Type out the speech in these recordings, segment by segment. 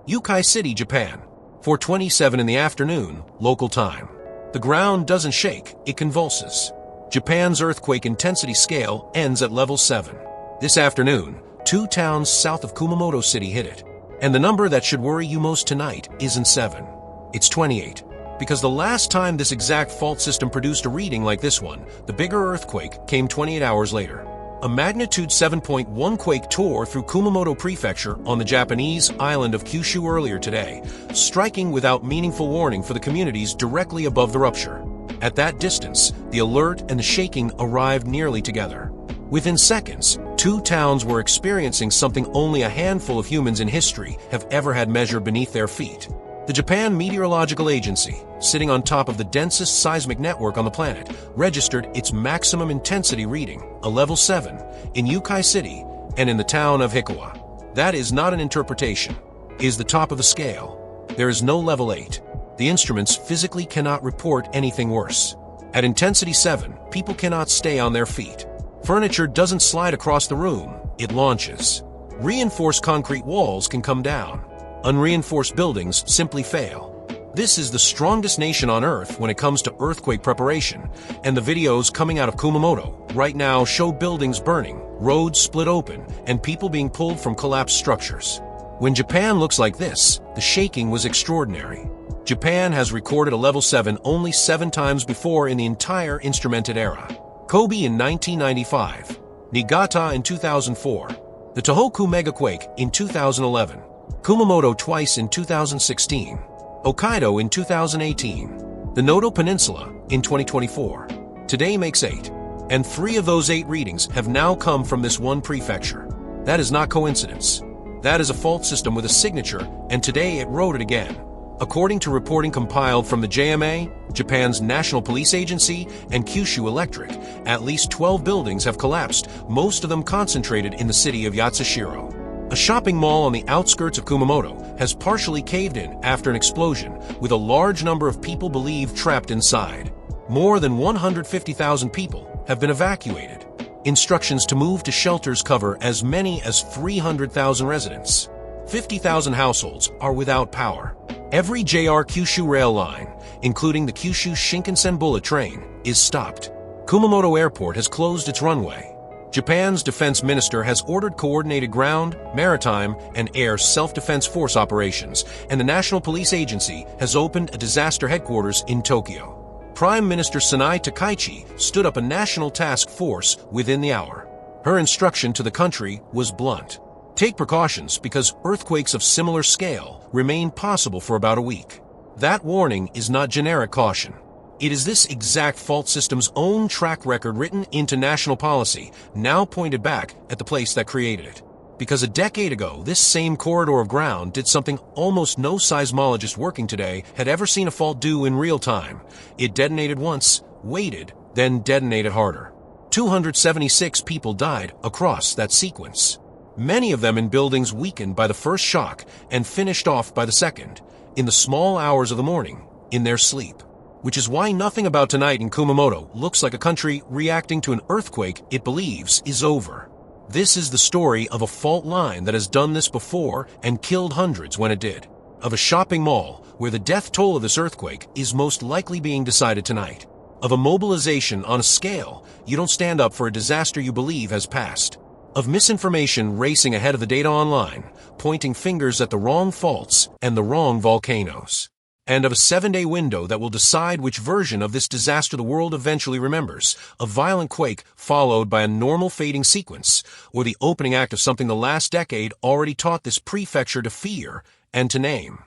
Uki City, Japan. 4:27 in the afternoon, local time. The ground doesn't shake, it convulses. Japan's earthquake intensity scale ends at level 7. This afternoon, 2 towns south of Kumamoto City hit it. And the number that should worry you most tonight isn't 7. It's 28. Because the last time this exact fault system produced a reading like this one, the bigger earthquake came 28 hours later. A magnitude 7.1 quake tore through Kumamoto Prefecture on the Japanese island of Kyushu earlier today, striking without meaningful warning for the communities directly above the rupture. At that distance, the alert and the shaking arrived nearly together. Within seconds, 2 towns were experiencing something only a handful of humans in history have ever had measured beneath their feet. The Japan Meteorological Agency, sitting on top of the densest seismic network on the planet, registered its maximum intensity reading, a level 7, in Uki City and in the town of Hikawa. That is not an interpretation. It is the top of the scale. There is no level 8. The instruments physically cannot report anything worse. At intensity 7, people cannot stay on their feet. Furniture doesn't slide across the room, it launches. Reinforced concrete walls can come down. Unreinforced buildings simply fail. This is the strongest nation on Earth when it comes to earthquake preparation, and the videos coming out of Kumamoto right now show buildings burning, roads split open, and people being pulled from collapsed structures. When Japan looks like this, the shaking was extraordinary. Japan has recorded a level 7 only 7 times before in the entire instrumented era. Kobe in 1995, Niigata in 2004, the Tohoku megaquake in 2011, Kumamoto twice in 2016, Hokkaido in 2018, the Noto Peninsula in 2024. Today makes 8, and 3 of those 8 readings have now come from this one prefecture. That is not coincidence. That is a fault system with a signature, and today it wrote it again. According to reporting compiled from the JMA, Japan's National Police Agency, and Kyushu Electric, at least 12 buildings have collapsed, most of them concentrated in the city of Yatsushiro. A shopping mall on the outskirts of Kumamoto has partially caved in after an explosion, with a large number of people believed trapped inside. More than 150,000 people have been evacuated. Instructions to move to shelters cover as many as 300,000 residents. 50,000 households are without power. Every JR Kyushu rail line, including the Kyushu Shinkansen bullet train, is stopped. Kumamoto Airport has closed its runway. Japan's defense minister has ordered coordinated ground, maritime, and air self-defense force operations, and the National Police Agency has opened a disaster headquarters in Tokyo. Prime Minister Sanai Takaichi stood up a national task force within the hour. Her instruction to the country was blunt. Take precautions because earthquakes of similar scale remain possible for about a week. That warning is not generic caution. It is this exact fault system's own track record written into national policy, now pointed back at the place that created it. Because a decade ago, this same corridor of ground did something almost no seismologist working today had ever seen a fault do in real time. It detonated once, waited, then detonated harder. 276 people died across that sequence. Many of them in buildings weakened by the first shock and finished off by the second, in the small hours of the morning, in their sleep. Which is why nothing about tonight in Kumamoto looks like a country reacting to an earthquake it believes is over. This is the story of a fault line that has done this before and killed hundreds when it did. Of a shopping mall where the death toll of this earthquake is most likely being decided tonight. Of a mobilization on a scale you don't stand up for a disaster you believe has passed. Of misinformation racing ahead of the data online, pointing fingers at the wrong faults and the wrong volcanoes. And of a 7-day window that will decide which version of this disaster the world eventually remembers, a violent quake followed by a normal fading sequence, or the opening act of something the last decade already taught this prefecture to fear and to name.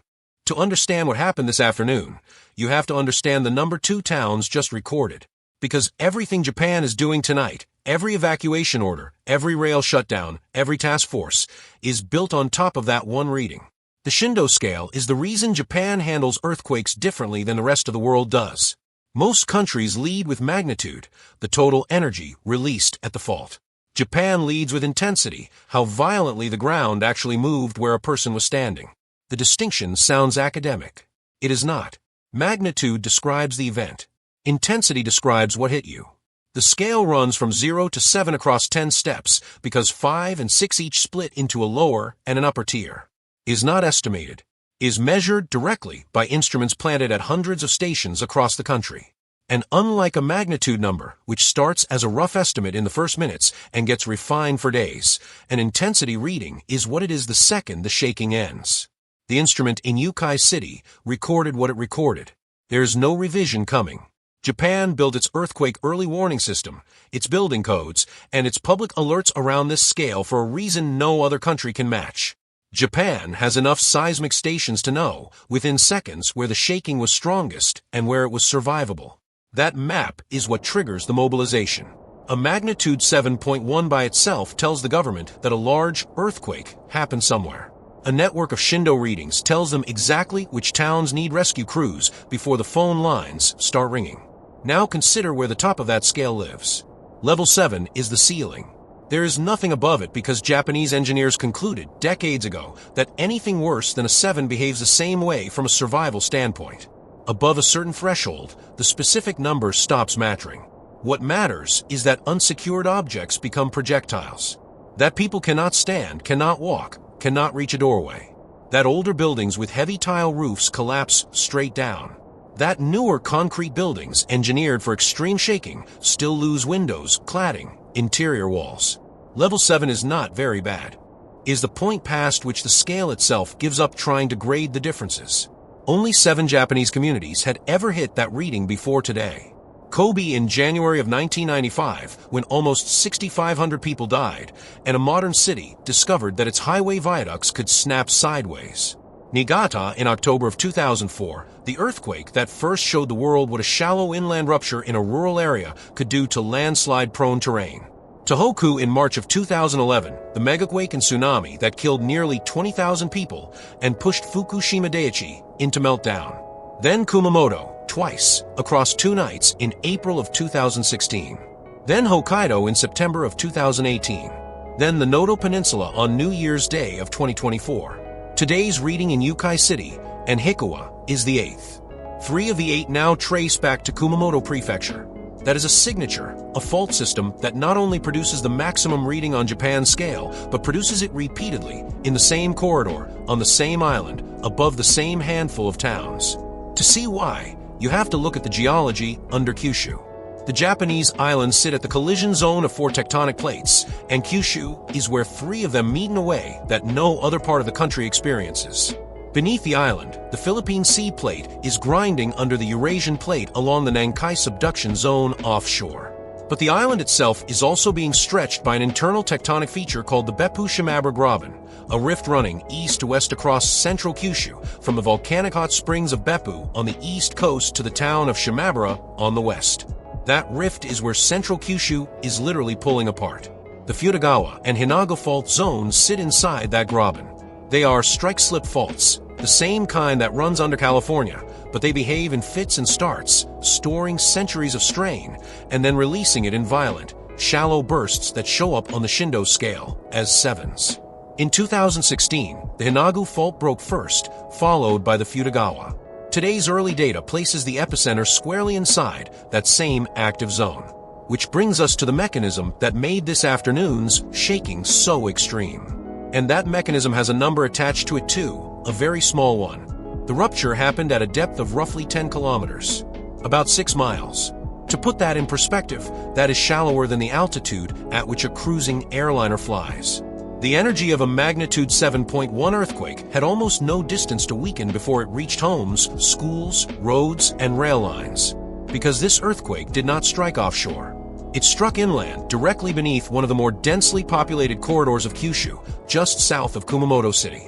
To understand what happened this afternoon, you have to understand the number 2 towns just recorded. Because everything Japan is doing tonight, every evacuation order, every rail shutdown, every task force, is built on top of that one reading. The Shindo scale is the reason Japan handles earthquakes differently than the rest of the world does. Most countries lead with magnitude, the total energy released at the fault. Japan leads with intensity, how violently the ground actually moved where a person was standing. The distinction sounds academic. It is not. Magnitude describes the event. Intensity describes what hit you. The scale runs from 0 to 7 across 10 steps because 5 and 6 each split into a lower and an upper tier. is not estimated, is measured directly by instruments planted at hundreds of stations across the country. And unlike a magnitude number, which starts as a rough estimate in the first minutes and gets refined for days, an intensity reading is what it is the second the shaking ends. The instrument in Uki City recorded what it recorded. There's no revision coming. Japan built its earthquake early warning system, its building codes, and its public alerts around this scale for a reason no other country can match. Japan has enough seismic stations to know, within seconds, where the shaking was strongest and where it was survivable. That map is what triggers the mobilization. A magnitude 7.1 by itself tells the government that a large earthquake happened somewhere. A network of Shindo readings tells them exactly which towns need rescue crews before the phone lines start ringing. Now consider where the top of that scale lives. Level 7 is the ceiling. There is nothing above it because Japanese engineers concluded decades ago that anything worse than a 7 behaves the same way from a survival standpoint. Above a certain threshold, the specific number stops mattering. What matters is that unsecured objects become projectiles. That people cannot stand, cannot walk, cannot reach a doorway. That older buildings with heavy tile roofs collapse straight down. That newer concrete buildings, engineered for extreme shaking, still lose windows, cladding, interior walls. Level 7 is not very bad. Is the point past which the scale itself gives up trying to grade the differences. Only 7 Japanese communities had ever hit that reading before today. Kobe in January of 1995, when almost 6,500 people died, and a modern city discovered that its highway viaducts could snap sideways. Niigata in October of 2004, the earthquake that first showed the world what a shallow inland rupture in a rural area could do to landslide-prone terrain. Tohoku in March of 2011, the megaquake and tsunami that killed nearly 20,000 people and pushed Fukushima Daiichi into meltdown. Then Kumamoto, twice, across 2 nights in April of 2016. Then Hokkaido in September of 2018. Then the Noto Peninsula on New Year's Day of 2024. Today's reading in Uki City and Hikawa is the 8th. 3 of the 8 now trace back to Kumamoto Prefecture. That is a signature, a fault system that not only produces the maximum reading on Japan's scale, but produces it repeatedly, in the same corridor, on the same island, above the same handful of towns. To see why, you have to look at the geology under Kyushu. The Japanese islands sit at the collision zone of 4 tectonic plates, and Kyushu is where 3 of them meet in a way that no other part of the country experiences. Beneath the island, the Philippine Sea Plate is grinding under the Eurasian Plate along the Nankai subduction zone offshore. But the island itself is also being stretched by an internal tectonic feature called the Beppu-Shimabara Graben, a rift running east to west across central Kyushu, from the volcanic hot springs of Beppu on the east coast to the town of Shimabara on the west. That rift is where central Kyushu is literally pulling apart. The Futagawa and Hinaga fault zones sit inside that graben. They are strike-slip faults, the same kind that runs under California, but they behave in fits and starts, storing centuries of strain, and then releasing it in violent, shallow bursts that show up on the Shindo scale as 7s. In 2016, the Hinaga fault broke first, followed by the Futagawa. Today's early data places the epicenter squarely inside that same active zone, which brings us to the mechanism that made this afternoon's shaking so extreme. And that mechanism has a number attached to it too, a very small one. The rupture happened at a depth of roughly 10 kilometers, about 6 miles. To put that in perspective, that is shallower than the altitude at which a cruising airliner flies. The energy of a magnitude 7.1 earthquake had almost no distance to weaken before it reached homes, schools, roads, and rail lines. Because this earthquake did not strike offshore. It struck inland, directly beneath one of the more densely populated corridors of Kyushu, just south of Kumamoto City.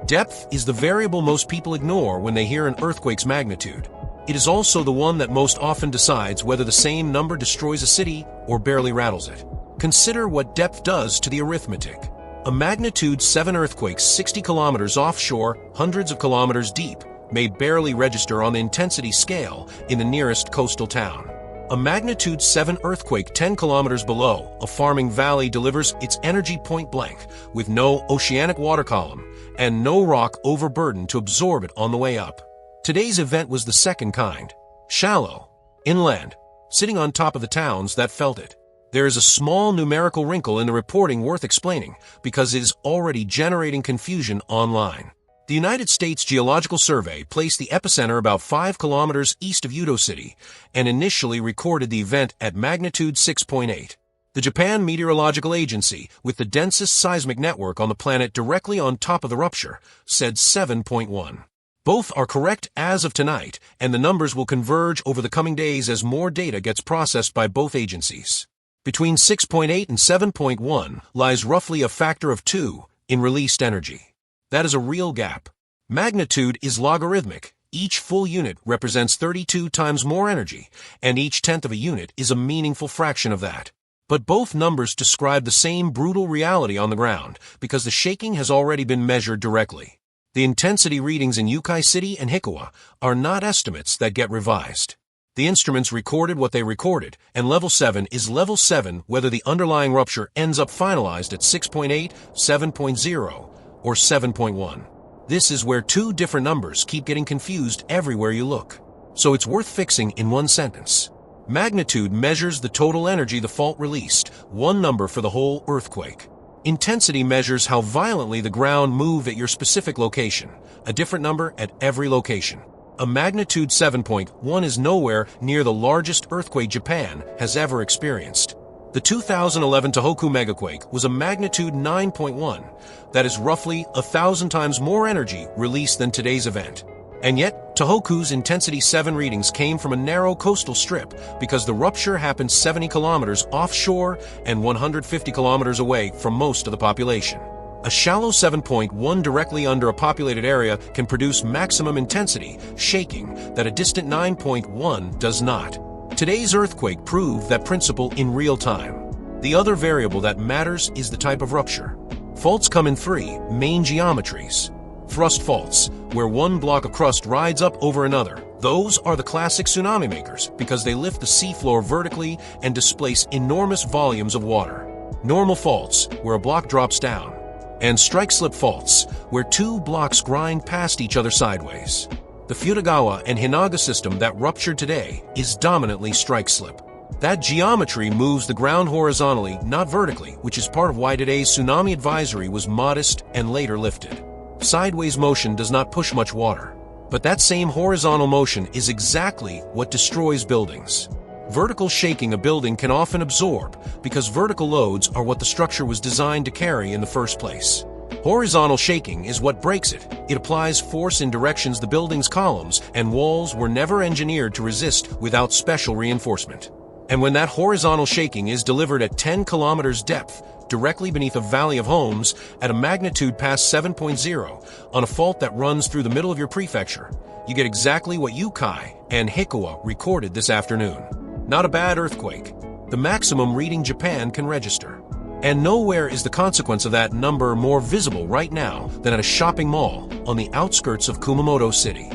Depth is the variable most people ignore when they hear an earthquake's magnitude. It is also the one that most often decides whether the same number destroys a city or barely rattles it. Consider what depth does to the arithmetic. A magnitude 7 earthquake 60 kilometers offshore, hundreds of kilometers deep, may barely register on the intensity scale in the nearest coastal town. A magnitude 7 earthquake 10 kilometers below a farming valley delivers its energy point blank, with no oceanic water column and no rock overburdened to absorb it on the way up. Today's event was the second kind. Shallow, inland, sitting on top of the towns that felt it. There is a small numerical wrinkle in the reporting worth explaining because it is already generating confusion online. The United States Geological Survey placed the epicenter about 5 kilometers east of Uki City and initially recorded the event at magnitude 6.8. The Japan Meteorological Agency, with the densest seismic network on the planet directly on top of the rupture, said 7.1. Both are correct as of tonight, and the numbers will converge over the coming days as more data gets processed by both agencies. Between 6.8 and 7.1 lies roughly a factor of 2 in released energy. That is a real gap. Magnitude is logarithmic. Each full unit represents 32 times more energy, and each tenth of a unit is a meaningful fraction of that. But both numbers describe the same brutal reality on the ground, because the shaking has already been measured directly. The intensity readings in Uki City and Hikawa are not estimates that get revised. The instruments recorded what they recorded, and level 7 is level 7 whether the underlying rupture ends up finalized at 6.8, 7.0, or 7.1. This is where two different numbers keep getting confused everywhere you look. So it's worth fixing in one sentence. Magnitude measures the total energy the fault released, one number for the whole earthquake. Intensity measures how violently the ground moved at your specific location, a different number at every location. A magnitude 7.1 is nowhere near the largest earthquake Japan has ever experienced. The 2011 Tohoku megaquake was a magnitude 9.1. That is roughly 1,000 times more energy released than today's event. And yet, Tohoku's intensity 7 readings came from a narrow coastal strip because the rupture happened 70 kilometers offshore and 150 kilometers away from most of the population. A shallow 7.1 directly under a populated area can produce maximum intensity, shaking, that a distant 9.1 does not. Today's earthquake proved that principle in real time. The other variable that matters is the type of rupture. Faults come in 3 main geometries. Thrust faults, where one block of crust rides up over another. Those are the classic tsunami makers because they lift the seafloor vertically and displace enormous volumes of water. Normal faults, where a block drops down. And strike-slip faults, where 2 blocks grind past each other sideways. The Futagawa and Hinaga system that ruptured today is dominantly strike-slip. That geometry moves the ground horizontally, not vertically, which is part of why today's tsunami advisory was modest and later lifted. Sideways motion does not push much water, but that same horizontal motion is exactly what destroys buildings. Vertical shaking a building can often absorb because vertical loads are what the structure was designed to carry in the first place. Horizontal shaking is what breaks it. It applies force in directions the building's columns and walls were never engineered to resist without special reinforcement. And when that horizontal shaking is delivered at 10 kilometers depth, directly beneath a valley of homes, at a magnitude past 7.0, on a fault that runs through the middle of your prefecture, you get exactly what Uki and Hikawa recorded this afternoon. Not a bad earthquake. The maximum reading Japan can register. And nowhere is the consequence of that number more visible right now than at a shopping mall on the outskirts of Kumamoto City.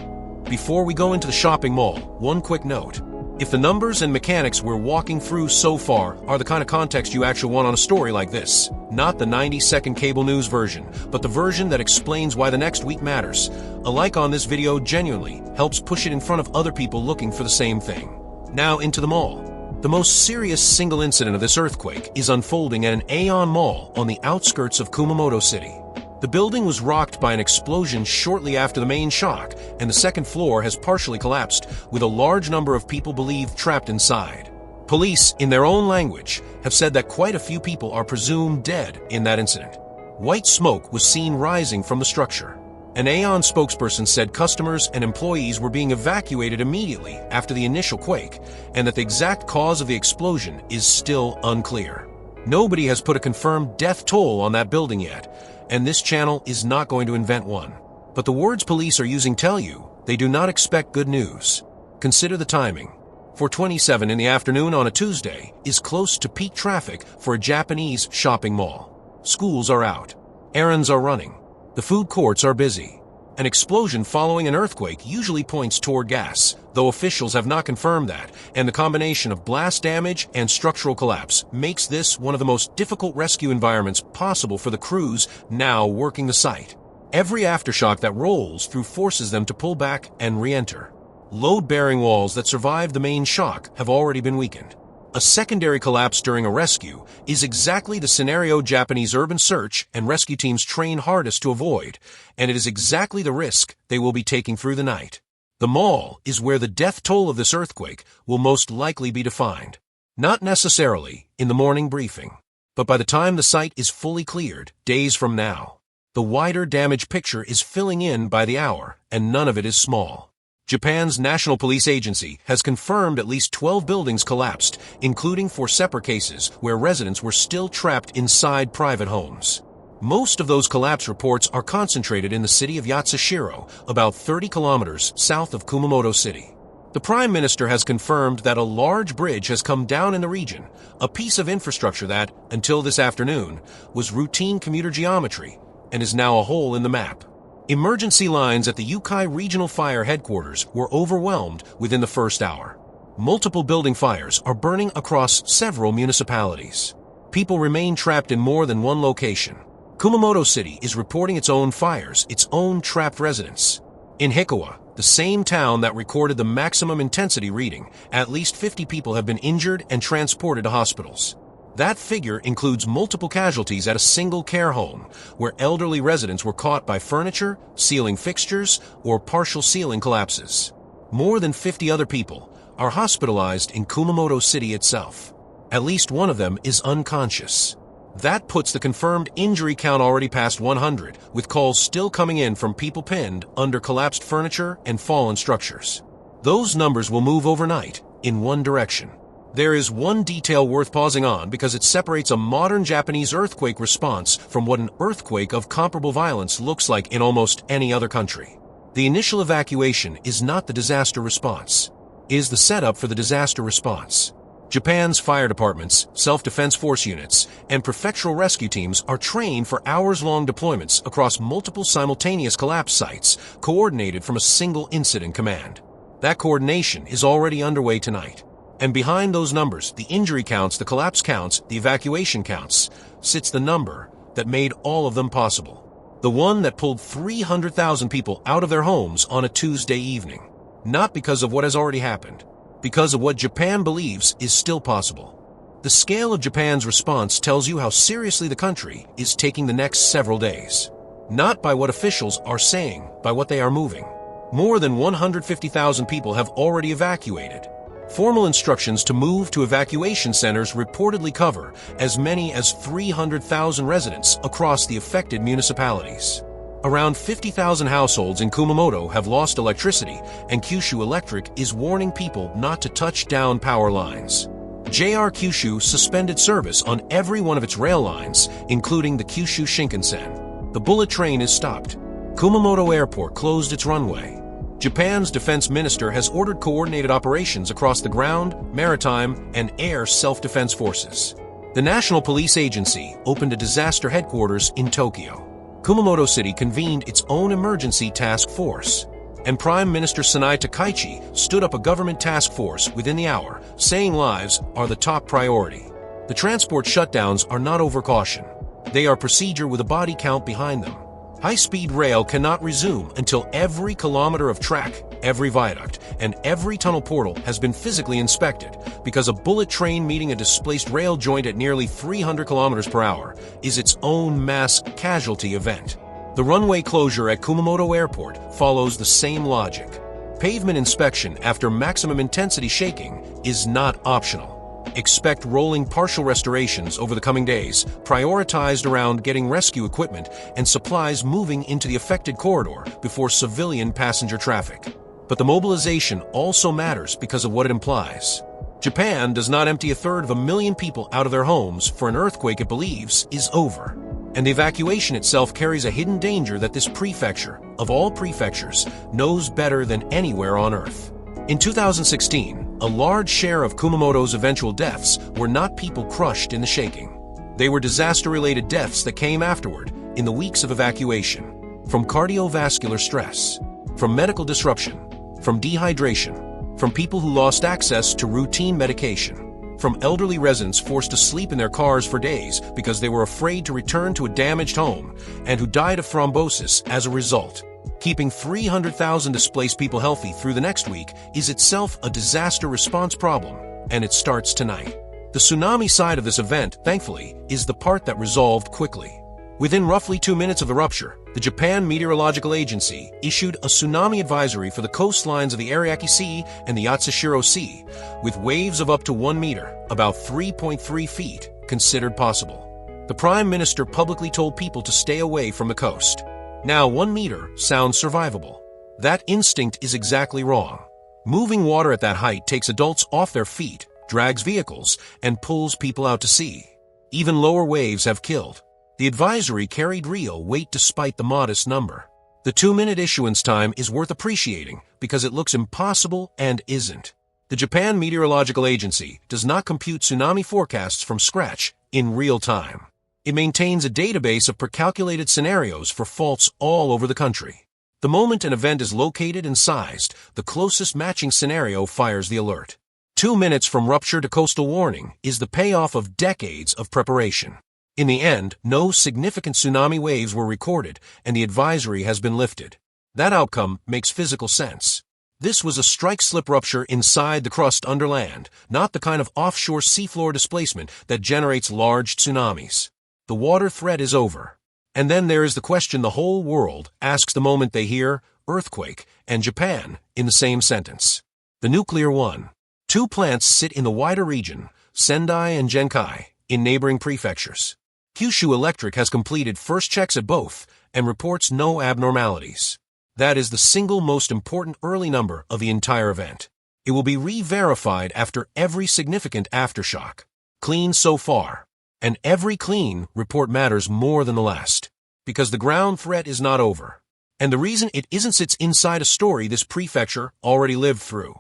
Before we go into the shopping mall, one quick note. If the numbers and mechanics we're walking through so far are the kind of context you actually want on a story like this, not the 90-second cable news version, but the version that explains why the next week matters, a like on this video genuinely helps push it in front of other people looking for the same thing. Now into the mall. The most serious single incident of this earthquake is unfolding at an Aeon Mall on the outskirts of Kumamoto City. The building was rocked by an explosion shortly after the main shock, and the second floor has partially collapsed, with a large number of people believed trapped inside. Police, in their own language, have said that quite a few people are presumed dead in that incident. White smoke was seen rising from the structure. An Aeon spokesperson said customers and employees were being evacuated immediately after the initial quake, and that the exact cause of the explosion is still unclear. Nobody has put a confirmed death toll on that building yet, and this channel is not going to invent one. But the words police are using tell you they do not expect good news. Consider the timing. 4:27 in the afternoon on a Tuesday is close to peak traffic for a Japanese shopping mall. Schools are out. Errands are running. The food courts are busy. An explosion following an earthquake usually points toward gas, though officials have not confirmed that, and the combination of blast damage and structural collapse makes this one of the most difficult rescue environments possible for the crews now working the site. Every aftershock that rolls through forces them to pull back and re-enter. Load-bearing walls that survived the main shock have already been weakened. A secondary collapse during a rescue is exactly the scenario Japanese urban search and rescue teams train hardest to avoid, and it is exactly the risk they will be taking through the night. The mall is where the death toll of this earthquake will most likely be defined. Not necessarily in the morning briefing, but by the time the site is fully cleared, days from now. The wider damage picture is filling in by the hour, and none of it is small. Japan's National Police Agency has confirmed at least 12 buildings collapsed, including 4 separate cases where residents were still trapped inside private homes. Most of those collapse reports are concentrated in the city of Yatsushiro, about 30 kilometers south of Kumamoto City. The Prime Minister has confirmed that a large bridge has come down in the region, a piece of infrastructure that, until this afternoon, was routine commuter geometry and is now a hole in the map. Emergency lines at the Uki Regional Fire Headquarters were overwhelmed within the first hour. Multiple building fires are burning across several municipalities. People remain trapped in more than one location. Kumamoto City is reporting its own fires, its own trapped residents. In Hikawa, the same town that recorded the maximum intensity reading, at least 50 people have been injured and transported to hospitals. That figure includes multiple casualties at a single care home, where elderly residents were caught by furniture, ceiling fixtures, or partial ceiling collapses. More than 50 other people are hospitalized in Kumamoto City itself. At least one of them is unconscious. That puts the confirmed injury count already past 100, with calls still coming in from people pinned under collapsed furniture and fallen structures. Those numbers will move overnight in one direction. There is one detail worth pausing on because it separates a modern Japanese earthquake response from what an earthquake of comparable violence looks like in almost any other country. The initial evacuation is not the disaster response. It is the setup for the disaster response. Japan's fire departments, self-defense force units, and prefectural rescue teams are trained for hours-long deployments across multiple simultaneous collapse sites, coordinated from a single incident command. That coordination is already underway tonight. And behind those numbers, the injury counts, the collapse counts, the evacuation counts, sits the number that made all of them possible. The one that pulled 300,000 people out of their homes on a Tuesday evening. Not because of what has already happened, because of what Japan believes is still possible. The scale of Japan's response tells you how seriously the country is taking the next several days. Not by what officials are saying, by what they are moving. More than 150,000 people have already evacuated. Formal instructions to move to evacuation centers reportedly cover as many as 300,000 residents across the affected municipalities. Around 50,000 households in Kumamoto have lost electricity, and Kyushu Electric is warning people not to touch down power lines. JR Kyushu suspended service on every one of its rail lines, including the Kyushu Shinkansen. The bullet train is stopped. Kumamoto Airport closed its runway. Japan's defense minister has ordered coordinated operations across the ground, maritime, and air self-defense forces. The National Police Agency opened a disaster headquarters in Tokyo. Kumamoto City convened its own emergency task force. And Prime Minister Sanai Takaichi stood up a government task force within the hour, saying lives are the top priority. The transport shutdowns are not over caution. They are procedure with a body count behind them. High-speed rail cannot resume until every kilometer of track, every viaduct, and every tunnel portal has been physically inspected, because a bullet train meeting a displaced rail joint at nearly 300 kilometers per hour is its own mass casualty event. The runway closure at Kumamoto Airport follows the same logic. Pavement inspection after maximum intensity shaking is not optional. Expect rolling partial restorations over the coming days, prioritized around getting rescue equipment and supplies moving into the affected corridor before civilian passenger traffic. But the mobilization also matters because of what it implies. Japan does not empty 1/3 people out of their homes for an earthquake it believes is over. And the evacuation itself carries a hidden danger that this prefecture, of all prefectures, knows better than anywhere on Earth. In 2016, a large share of Kumamoto's eventual deaths were not people crushed in the shaking. They were disaster-related deaths that came afterward, in the weeks of evacuation, from cardiovascular stress, from medical disruption, from dehydration, from people who lost access to routine medication, from elderly residents forced to sleep in their cars for days because they were afraid to return to a damaged home, and who died of thrombosis as a result. Keeping 300,000 displaced people healthy through the next week is itself a disaster response problem, and it starts tonight. The tsunami side of this event, thankfully, is the part that resolved quickly. Within roughly 2 minutes of the rupture, the Japan Meteorological Agency issued a tsunami advisory for the coastlines of the Ariake Sea and the Yatsushiro Sea, with waves of up to 1 meter, about 3.3 feet, considered possible. The Prime Minister publicly told people to stay away from the coast. Now, 1 meter sounds survivable. That instinct is exactly wrong. Moving water at that height takes adults off their feet, drags vehicles, and pulls people out to sea. Even lower waves have killed. The advisory carried real weight despite the modest number. The 2-minute issuance time is worth appreciating because it looks impossible and isn't. The Japan Meteorological Agency does not compute tsunami forecasts from scratch in real time. It maintains a database of pre-calculated scenarios for faults all over the country. The moment an event is located and sized, the closest matching scenario fires the alert. 2 minutes from rupture to coastal warning is the payoff of decades of preparation. In the end, no significant tsunami waves were recorded, and the advisory has been lifted. That outcome makes physical sense. This was a strike-slip rupture inside the crust under land, not the kind of offshore seafloor displacement that generates large tsunamis. The water threat is over. And then there is the question the whole world asks the moment they hear earthquake and Japan in the same sentence. The nuclear one. 2 plants sit in the wider region, Sendai and Nankai, in neighboring prefectures. Kyushu Electric has completed first checks at both and reports no abnormalities. That is the single most important early number of the entire event. It will be re-verified after every significant aftershock. Clean so far. And every clean report matters more than the last. Because the ground threat is not over. And the reason it isn't sits inside a story this prefecture already lived through.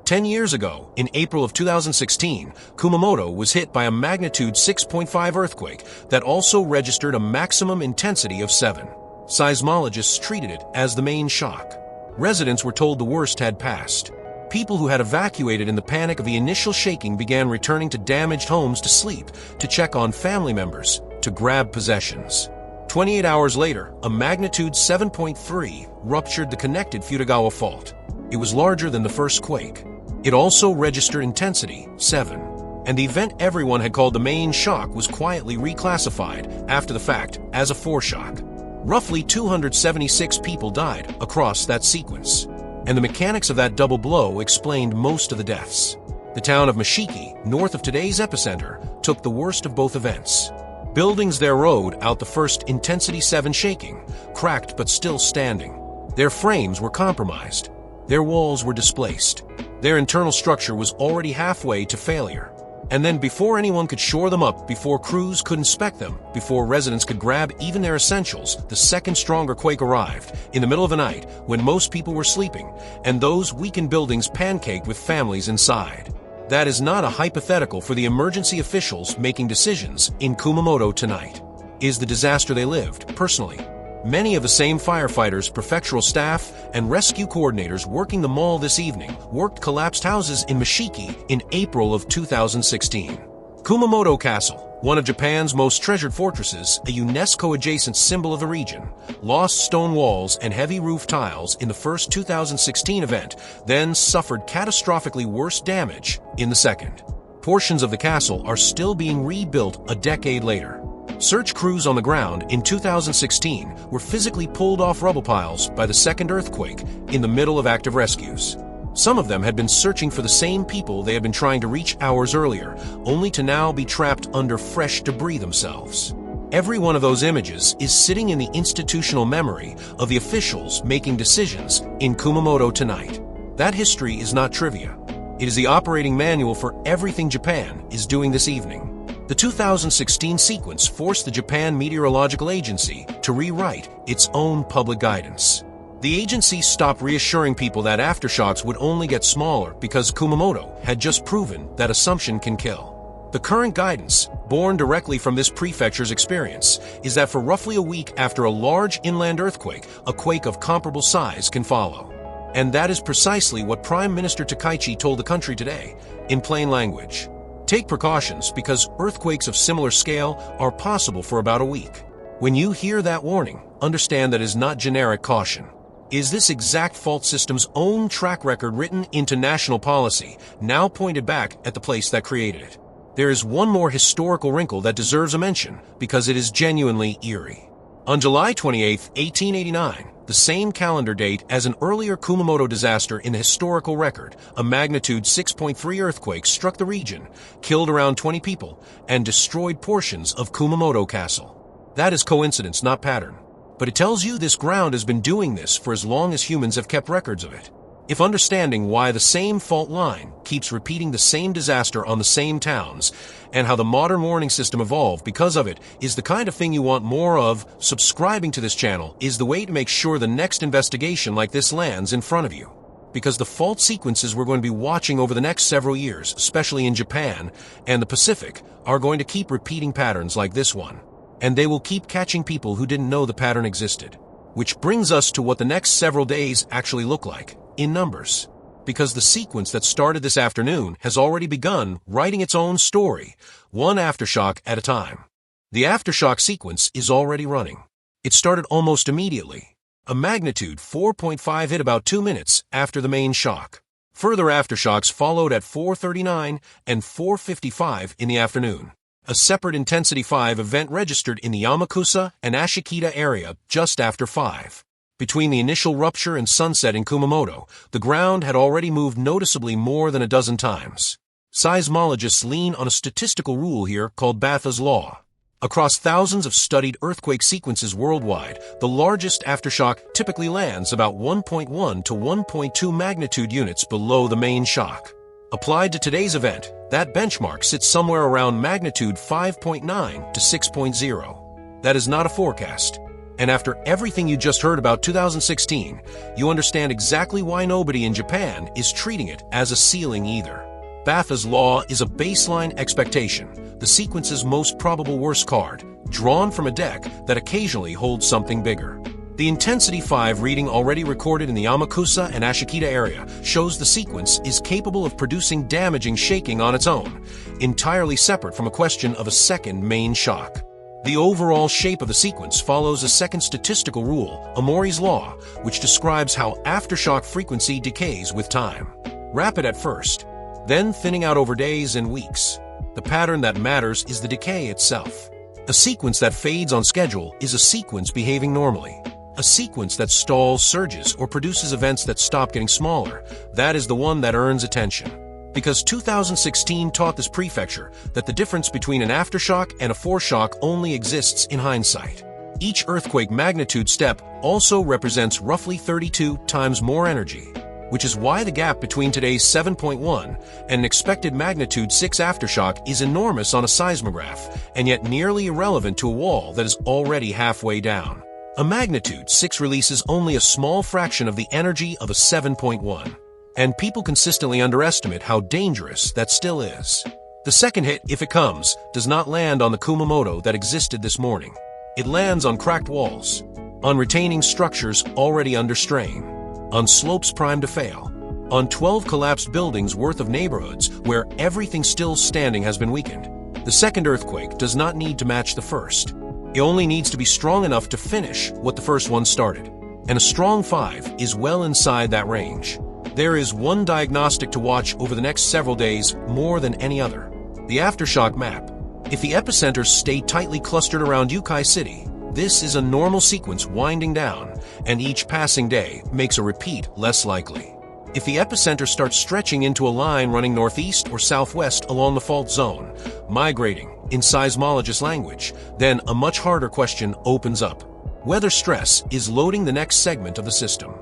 10 years ago, in April of 2016, Kumamoto was hit by a magnitude 6.5 earthquake that also registered a maximum intensity of 7. Seismologists treated it as the main shock. Residents were told the worst had passed. People who had evacuated in the panic of the initial shaking began returning to damaged homes to sleep, to check on family members, to grab possessions. 28 hours later, a magnitude 7.3 ruptured the connected Futagawa fault. It was larger than the first quake. It also registered intensity 7, and the event everyone had called the main shock was quietly reclassified after the fact as a foreshock. Roughly 276 people died across that sequence, and the mechanics of that double blow explained most of the deaths. The town of Mashiki, north of today's epicenter, took the worst of both events. Buildings there rode out the first intensity 7 shaking, cracked but still standing. Their frames were compromised. Their walls were displaced. Their internal structure was already halfway to failure. And then before anyone could shore them up, before crews could inspect them, before residents could grab even their essentials, the second stronger quake arrived, in the middle of the night, when most people were sleeping, and those weakened buildings pancaked with families inside. That is not a hypothetical for the emergency officials making decisions in Kumamoto tonight. Is the disaster they lived, personally. Many of the same firefighters, prefectural staff, and rescue coordinators working the mall this evening worked collapsed houses in Mashiki in April of 2016. Kumamoto Castle, one of Japan's most treasured fortresses, a UNESCO-adjacent symbol of the region, lost stone walls and heavy roof tiles in the first 2016 event, then suffered catastrophically worse damage in the second. Portions of the castle are still being rebuilt a decade later. Search crews on the ground in 2016 were physically pulled off rubble piles by the second earthquake in the middle of active rescues. Some of them had been searching for the same people they had been trying to reach hours earlier, only to now be trapped under fresh debris themselves. Every one of those images is sitting in the institutional memory of the officials making decisions in Kumamoto tonight. That history is not trivia. It is the operating manual for everything Japan is doing this evening. The 2016 sequence forced the Japan Meteorological Agency to rewrite its own public guidance. The agency stopped reassuring people that aftershocks would only get smaller because Kumamoto had just proven that assumption can kill. The current guidance, born directly from this prefecture's experience, is that for roughly a week after a large inland earthquake, a quake of comparable size can follow. And that is precisely what Prime Minister Takaichi told the country today, in plain language. Take precautions because earthquakes of similar scale are possible for about a week. When you hear that warning, understand that it is not generic caution. Is this exact fault system's own track record written into national policy, now pointed back at the place that created it? There is one more historical wrinkle that deserves a mention because it is genuinely eerie. On July 28, 1889, the same calendar date as an earlier Kumamoto disaster in the historical record, a magnitude 6.3 earthquake struck the region, killed around 20 people, and destroyed portions of Kumamoto Castle. That is coincidence, not pattern. But it tells you this ground has been doing this for as long as humans have kept records of it. If understanding why the same fault line keeps repeating the same disaster on the same towns, and how the modern warning system evolved because of it is the kind of thing you want more of, subscribing to this channel is the way to make sure the next investigation like this lands in front of you. Because the fault sequences we're going to be watching over the next several years, especially in Japan and the Pacific, are going to keep repeating patterns like this one. And they will keep catching people who didn't know the pattern existed. Which brings us to what the next several days actually look like. In numbers, because the sequence that started this afternoon has already begun writing its own story, one aftershock at a time. The aftershock sequence is already running. It started almost immediately. A magnitude 4.5 hit about 2 minutes after the main shock. Further aftershocks followed at 4:39 and 4:55 in the afternoon. A separate intensity 5 event registered in the Yamakusa and Ashikita area just after 5. Between the initial rupture and sunset in Kumamoto, the ground had already moved noticeably more than a dozen times. Seismologists lean on a statistical rule here called Båth's law. Across thousands of studied earthquake sequences worldwide, the largest aftershock typically lands about 1.1 to 1.2 magnitude units below the main shock. Applied to today's event, that benchmark sits somewhere around magnitude 5.9 to 6.0. That is not a forecast. And after everything you just heard about 2016, you understand exactly why nobody in Japan is treating it as a ceiling either. Båth's law is a baseline expectation, the sequence's most probable worst card, drawn from a deck that occasionally holds something bigger. The Intensity 5 reading already recorded in the Yamakusa and Ashikita area shows the sequence is capable of producing damaging shaking on its own, entirely separate from a question of a second main shock. The overall shape of the sequence follows a second statistical rule, Amori's law, which describes how aftershock frequency decays with time. Rapid at first, then thinning out over days and weeks. The pattern that matters is the decay itself. A sequence that fades on schedule is a sequence behaving normally. A sequence that stalls surges or produces events that stop getting smaller, that is the one that earns attention. Because 2016 taught this prefecture that the difference between an aftershock and a foreshock only exists in hindsight. Each earthquake magnitude step also represents roughly 32 times more energy, which is why the gap between today's 7.1 and an expected magnitude 6 aftershock is enormous on a seismograph, and yet nearly irrelevant to a wall that is already halfway down. A magnitude 6 releases only a small fraction of the energy of a 7.1. And people consistently underestimate how dangerous that still is. The second hit, if it comes, does not land on the Kumamoto that existed this morning. It lands on cracked walls, on retaining structures already under strain, on slopes primed to fail, on 12 collapsed buildings worth of neighborhoods where everything still standing has been weakened. The second earthquake does not need to match the first. It only needs to be strong enough to finish what the first one started. And a strong 5 is well inside that range. There is one diagnostic to watch over the next several days more than any other. The aftershock map. If the epicenters stay tightly clustered around Uki City, this is a normal sequence winding down, and each passing day makes a repeat less likely. If the epicenter starts stretching into a line running northeast or southwest along the fault zone, migrating, in seismologist language, then a much harder question opens up. Weather stress is loading the next segment of the system.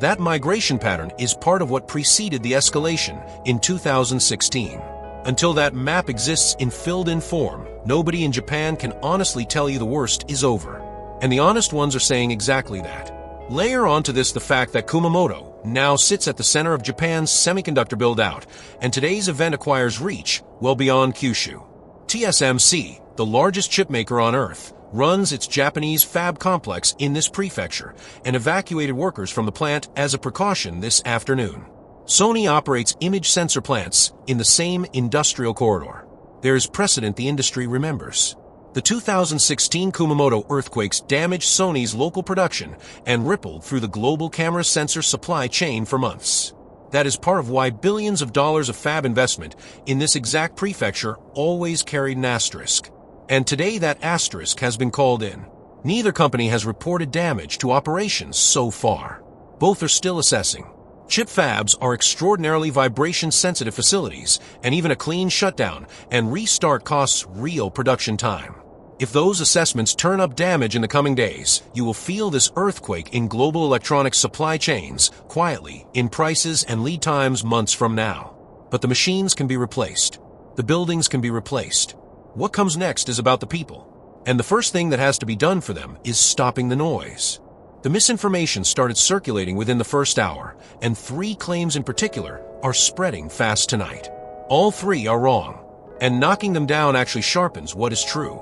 That migration pattern is part of what preceded the escalation in 2016. Until that map exists in filled-in form, nobody in Japan can honestly tell you the worst is over. And the honest ones are saying exactly that. Layer onto this the fact that Kumamoto now sits at the center of Japan's semiconductor build-out, and today's event acquires reach well beyond Kyushu. TSMC, the largest chipmaker on Earth, runs its Japanese fab complex in this prefecture and evacuated workers from the plant as a precaution this afternoon. Sony operates image sensor plants in the same industrial corridor. There is precedent the industry remembers. The 2016 Kumamoto earthquakes damaged Sony's local production and rippled through the global camera sensor supply chain for months. That is part of why billions of dollars of fab investment in this exact prefecture always carried an asterisk. And today that asterisk has been called in. Neither company has reported damage to operations so far. Both are still assessing. Chip fabs are extraordinarily vibration-sensitive facilities, and even a clean shutdown and restart costs real production time. If those assessments turn up damage in the coming days, you will feel this earthquake in global electronics supply chains quietly in prices and lead times months from now. But the machines can be replaced. The buildings can be replaced. What comes next is about the people. And the first thing that has to be done for them is stopping the noise. The misinformation started circulating within the first hour, and 3 claims in particular are spreading fast tonight. All 3 are wrong, and knocking them down actually sharpens what is true.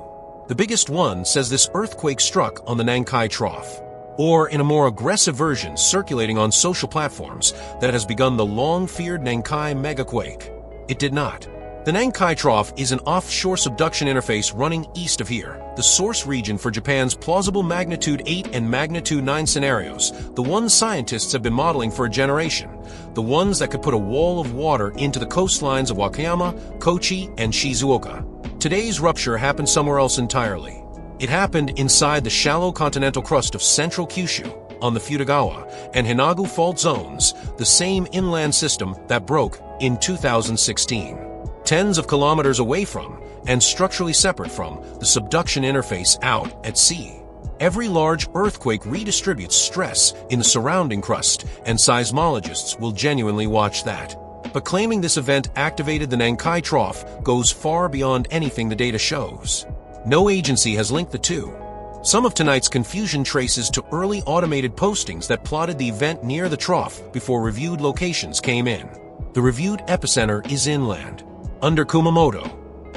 The biggest one says this earthquake struck on the Nankai Trough, or in a more aggressive version circulating on social platforms that it has begun the long-feared Nankai megaquake. It did not. The Nankai Trough is an offshore subduction interface running east of here, the source region for Japan's plausible magnitude 8 and magnitude 9 scenarios, the ones scientists have been modeling for a generation, the ones that could put a wall of water into the coastlines of Wakayama, Kochi, and Shizuoka. Today's rupture happened somewhere else entirely. It happened inside the shallow continental crust of central Kyushu, on the Futagawa and Hinagu fault zones, the same inland system that broke in 2016. Tens of kilometers away from, and structurally separate from, the subduction interface out at sea. Every large earthquake redistributes stress in the surrounding crust, and seismologists will genuinely watch that. But claiming this event activated the Nankai Trough goes far beyond anything the data shows. No agency has linked the two. Some of tonight's confusion traces to early automated postings that plotted the event near the trough before reviewed locations came in. The reviewed epicenter is inland, under Kumamoto,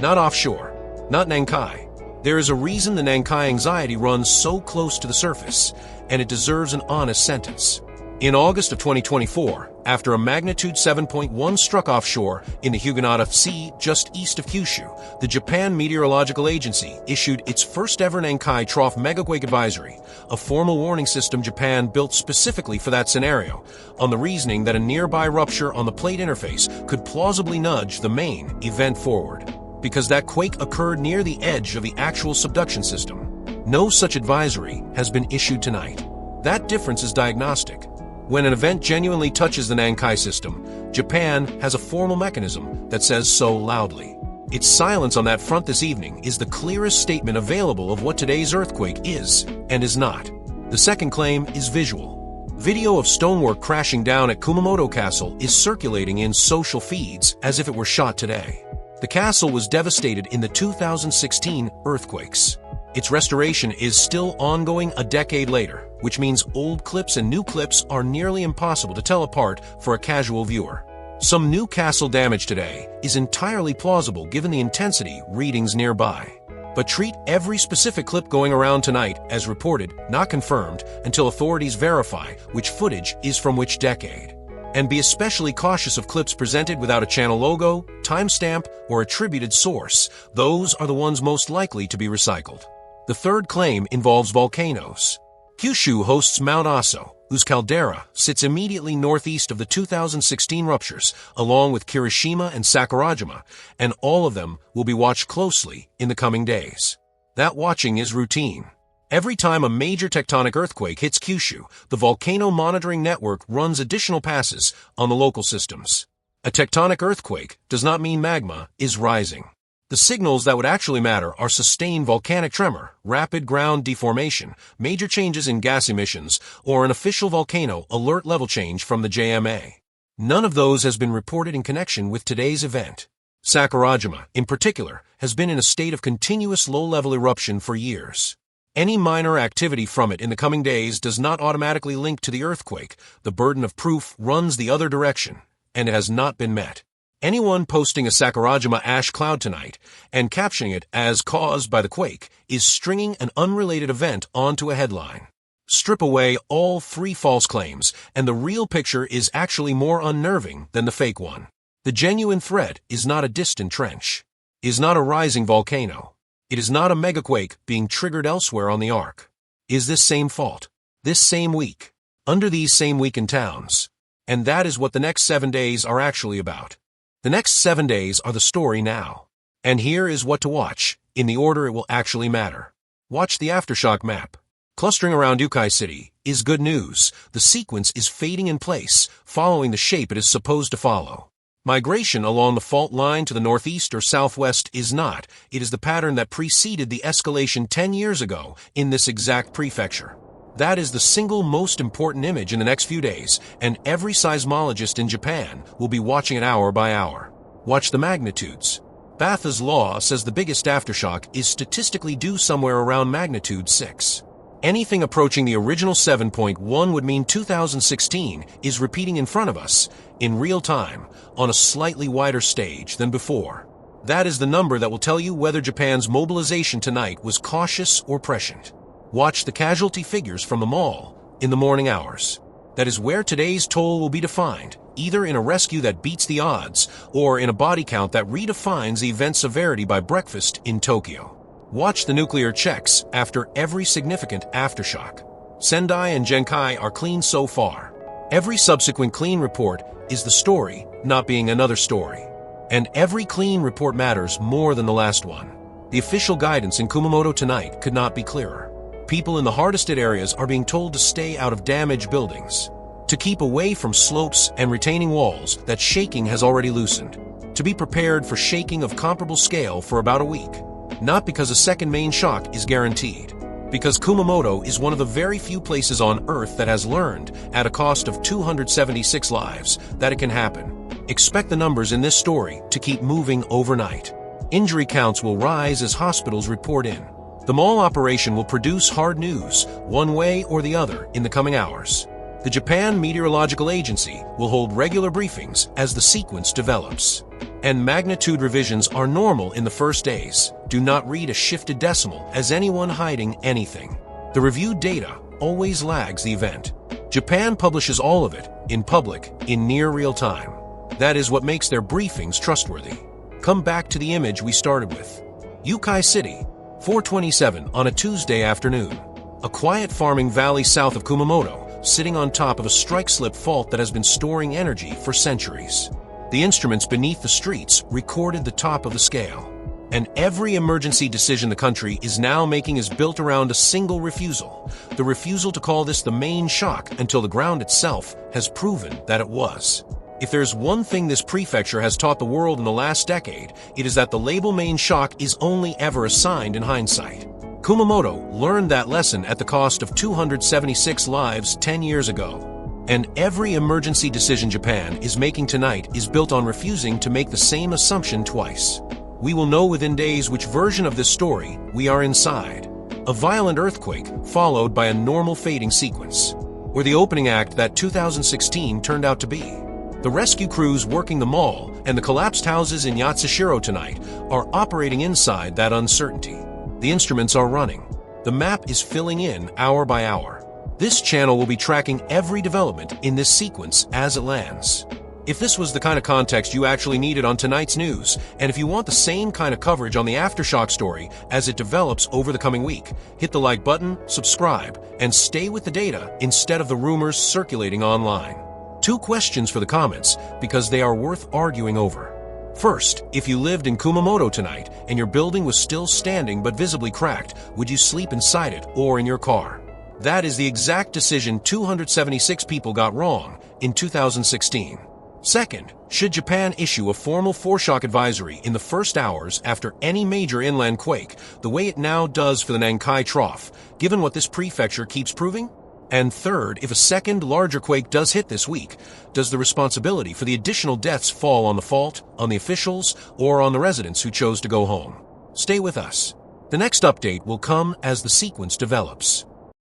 not offshore, not Nankai. There is a reason the Nankai anxiety runs so close to the surface, and it deserves an honest sentence. In August of 2024, after a magnitude 7.1 struck offshore in the Huguenota Sea just east of Kyushu, the Japan Meteorological Agency issued its first-ever Nankai Trough Megaquake Advisory, a formal warning system Japan built specifically for that scenario, on the reasoning that a nearby rupture on the plate interface could plausibly nudge the main event forward, because that quake occurred near the edge of the actual subduction system. No such advisory has been issued tonight. That difference is diagnostic. When an event genuinely touches the Nankai system, Japan has a formal mechanism that says so loudly. Its silence on that front this evening is the clearest statement available of what today's earthquake is and is not. The second claim is visual. Video of stonework crashing down at Kumamoto Castle is circulating in social feeds as if it were shot today. The castle was devastated in the 2016 earthquakes. Its restoration is still ongoing a decade later, which means old clips and new clips are nearly impossible to tell apart for a casual viewer. Some new castle damage today is entirely plausible given the intensity readings nearby. But treat every specific clip going around tonight as reported, not confirmed, until authorities verify which footage is from which decade. And be especially cautious of clips presented without a channel logo, timestamp, or attributed source. Those are the ones most likely to be recycled. The third claim involves volcanoes. Kyushu hosts Mount Aso, whose caldera sits immediately northeast of the 2016 ruptures, along with Kirishima and Sakurajima, and all of them will be watched closely in the coming days. That watching is routine. Every time a major tectonic earthquake hits Kyushu, the volcano monitoring network runs additional passes on the local systems. A tectonic earthquake does not mean magma is rising. The signals that would actually matter are sustained volcanic tremor, rapid ground deformation, major changes in gas emissions, or an official volcano alert level change from the JMA. None of those has been reported in connection with today's event. Sakurajima, in particular, has been in a state of continuous low-level eruption for years. Any minor activity from it in the coming days does not automatically link to the earthquake. The burden of proof runs the other direction, and it has not been met. Anyone posting a Sakurajima ash cloud tonight and captioning it as caused by the quake is stringing an unrelated event onto a headline. Strip away all 3 false claims, and the real picture is actually more unnerving than the fake one. The genuine threat is not a distant trench, is not a rising volcano. It is not a megaquake being triggered elsewhere on the arc. Is this same fault, this same week, under these same weakened towns? And that is what the next 7 days are actually about. The next 7 days are the story now. And here is what to watch, in the order it will actually matter. Watch the Aftershock map. Clustering around Uki City is good news. The sequence is fading in place, following the shape it is supposed to follow. Migration along the fault line to the northeast or southwest is not. It is the pattern that preceded the escalation 10 years ago in this exact prefecture. That is the single most important image in the next few days, and every seismologist in Japan will be watching it hour by hour. Watch the magnitudes. Båth's law says the biggest aftershock is statistically due somewhere around magnitude 6. Anything approaching the original 7.1 would mean 2016 is repeating in front of us, in real time, on a slightly wider stage than before. That is the number that will tell you whether Japan's mobilization tonight was cautious or prescient. Watch the casualty figures from the mall in the morning hours. That is where today's toll will be defined, either in a rescue that beats the odds or in a body count that redefines the event severity by breakfast in Tokyo. Watch the nuclear checks after every significant aftershock. Sendai and Nankai are clean so far. Every subsequent clean report is the story not being another story. And every clean report matters more than the last one. The official guidance in Kumamoto tonight could not be clearer. People in the hardest hit areas are being told to stay out of damaged buildings, to keep away from slopes and retaining walls that shaking has already loosened, to be prepared for shaking of comparable scale for about a week. Not because a second main shock is guaranteed, because Kumamoto is one of the very few places on Earth that has learned, at a cost of 276 lives, that it can happen. Expect the numbers in this story to keep moving overnight. Injury counts will rise as hospitals report in. The mall operation will produce hard news, one way or the other, in the coming hours. The Japan Meteorological Agency will hold regular briefings as the sequence develops. And magnitude revisions are normal in the first days. Do not read a shifted decimal as anyone hiding anything. The reviewed data always lags the event. Japan publishes all of it, in public, in near real time. That is what makes their briefings trustworthy. Come back to the image we started with. Uki City, 4:27 on a Tuesday afternoon. A quiet farming valley south of Kumamoto, sitting on top of a strike-slip fault that has been storing energy for centuries. The instruments beneath the streets recorded the top of the scale. And every emergency decision the country is now making is built around a single refusal. The refusal to call this the main shock until the ground itself has proven that it was. If there's one thing this prefecture has taught the world in the last decade, it is that the label main shock is only ever assigned in hindsight. Kumamoto learned that lesson at the cost of 276 lives 10 years ago. And every emergency decision Japan is making tonight is built on refusing to make the same assumption twice. We will know within days which version of this story we are inside. A violent earthquake followed by a normal fading sequence, or the opening act that 2016 turned out to be. The rescue crews working the mall and the collapsed houses in Yatsushiro tonight are operating inside that uncertainty. The instruments are running. The map is filling in hour by hour. This channel will be tracking every development in this sequence as it lands. If this was the kind of context you actually needed on tonight's news, and if you want the same kind of coverage on the Aftershock story as it develops over the coming week, hit the like button, subscribe, and stay with the data instead of the rumors circulating online. 2 questions for the comments, because they are worth arguing over. First, if you lived in Kumamoto tonight and your building was still standing but visibly cracked, would you sleep inside it or in your car? That is the exact decision 276 people got wrong in 2016. Second, should Japan issue a formal foreshock advisory in the first hours after any major inland quake, the way it now does for the Nankai Trough, given what this prefecture keeps proving? And third, if a second, larger quake does hit this week, does the responsibility for the additional deaths fall on the fault, on the officials, or on the residents who chose to go home? Stay with us. The next update will come as the sequence develops.